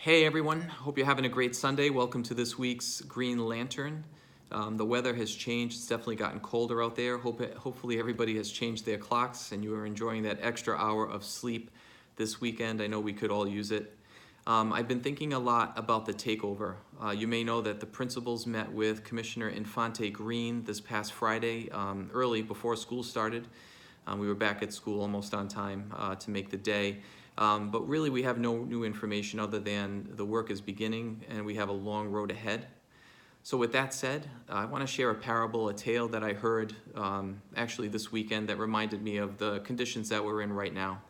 Hey everyone, hope you're having a great Sunday. Welcome to this week's Greene Lantern. The weather has changed. It's definitely gotten colder out there. Hopefully everybody has changed their clocks and you are enjoying that extra hour of sleep this weekend. I know we could all use it. I've been thinking a lot about the takeover. You may know that the principals met with Commissioner Infante Greene this past Friday, early before school started. We were back at school almost on time to make the day. But really we have no new information other than the work is beginning and we have a long road ahead. So with that said, I want to share a parable, a tale that I heard actually this weekend that reminded me of the conditions that we're in right now.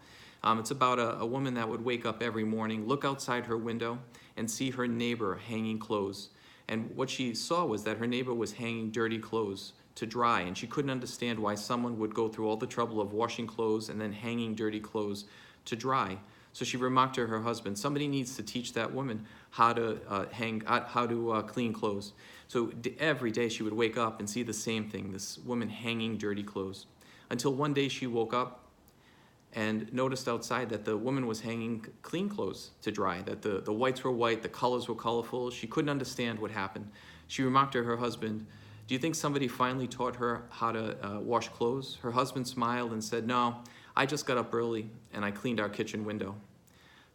It's about a woman that would wake up every morning, look outside her window, and see her neighbor hanging clothes. And what she saw was that her neighbor was hanging dirty clothes to dry, and she couldn't understand why someone would go through all the trouble of washing clothes and then hanging dirty clothes to dry. So she remarked to her husband, somebody needs to teach that woman how to clean clothes. So every day she would wake up and see the same thing, this woman hanging dirty clothes. Until one day she woke up and noticed outside that the woman was hanging clean clothes to dry, that the whites were white, the colors were colorful. She couldn't understand what happened. She remarked to her husband, do you think somebody finally taught her how to wash clothes? Her husband smiled and said, no, I just got up early and I cleaned our kitchen window.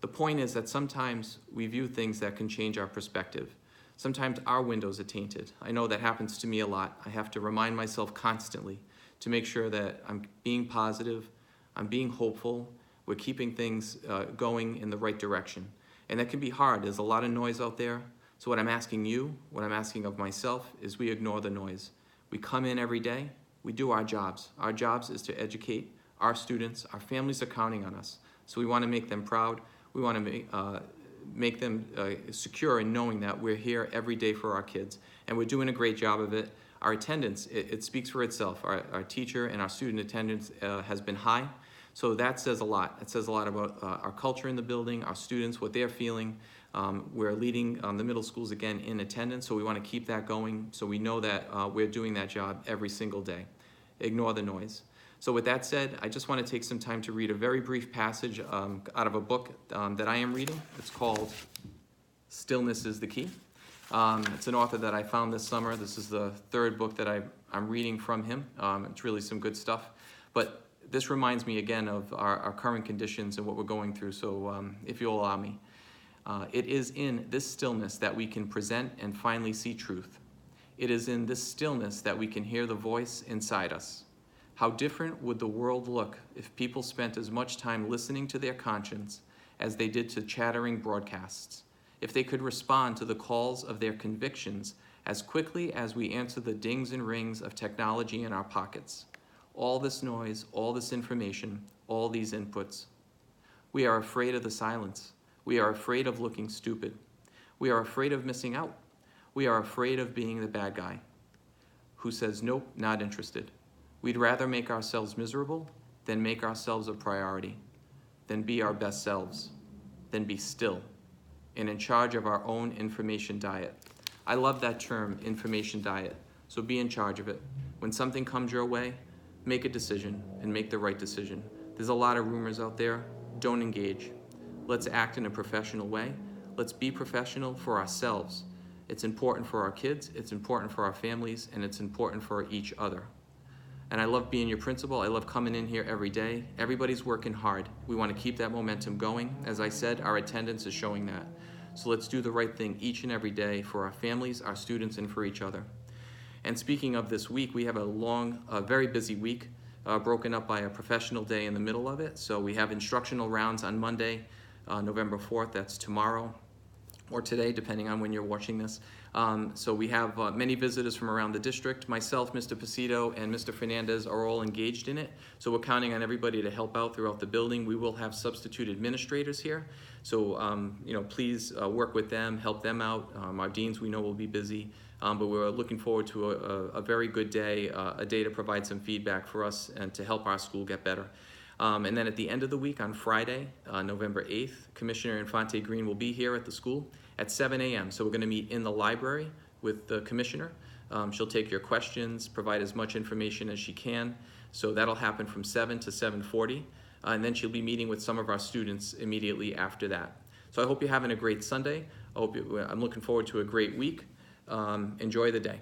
The point is that sometimes we view things that can change our perspective. Sometimes our windows are tainted. I know that happens to me a lot. I have to remind myself constantly to make sure that I'm being positive, I'm being hopeful, we're keeping things going in the right direction. And that can be hard. There's a lot of noise out there. So what I'm asking you, what I'm asking of myself, is we ignore the noise. We come in every day, we do our jobs. Our jobs is to educate our students. Our families are counting on us. So we want to make them proud. We want to make them secure in knowing that we're here every day for our kids. And we're doing a great job of it. Our attendance, it speaks for itself. Our teacher and our student attendance has been high. So that says a lot. It says a lot about our culture in the building, our students, what they're feeling. We're leading the middle schools again in attendance, so we want to keep that going. So we know that we're doing that job every single day. Ignore the noise. So with that said, I just want to take some time to read a very brief passage out of a book that I am reading. It's called Stillness is the Key. It's an author that I found this summer. This is the third book that I'm reading from him. It's really some good stuff. But this reminds me again of our current conditions and what we're going through, so if you'll allow me. It is in this stillness that we can present and finally see truth. It is in this stillness that we can hear the voice inside us. How different would the world look if people spent as much time listening to their conscience as they did to chattering broadcasts? If they could respond to the calls of their convictions as quickly as we answer the dings and rings of technology in our pockets? All this noise, all this information, all these inputs. We are afraid of the silence. We are afraid of looking stupid. We are afraid of missing out. We are afraid of being the bad guy who says, nope, not interested. We'd rather make ourselves miserable than make ourselves a priority, than be our best selves, than be still and in charge of our own information diet. I love that term, information diet. So be in charge of it. When something comes your way, make a decision and make the right decision. There's a lot of rumors out there. Don't engage. Let's act in a professional way. Let's be professional for ourselves. It's important for our kids, it's important for our families, and it's important for each other. And I love being your principal. I love coming in here every day. Everybody's working hard. We want to keep that momentum going. As I said, our attendance is showing that. So let's do the right thing each and every day for our families, our students, and for each other. And speaking of this week, we have a very busy week, broken up by a professional day in the middle of it. So we have instructional rounds on Monday, November 4th. That's tomorrow or today, depending on when you're watching this. So we have many visitors from around the district. Myself, Mr. Pasito, and Mr. Fernandez are all engaged in it. So we're counting on everybody to help out throughout the building. We will have substitute administrators here. So please work with them, help them out. Our deans, we know, will be busy. But we're looking forward to a very good day, a day to provide some feedback for us and to help our school get better. And then at the end of the week on Friday, November 8th, Commissioner Infante Greene will be here at the school at 7 a.m. So we're going to meet in the library with the commissioner. She'll take your questions, provide as much information as she can. So that'll happen from 7 to 7:40. And then she'll be meeting with some of our students immediately after that. So I hope you're having a great Sunday. I'm looking forward to a great week. Enjoy the day.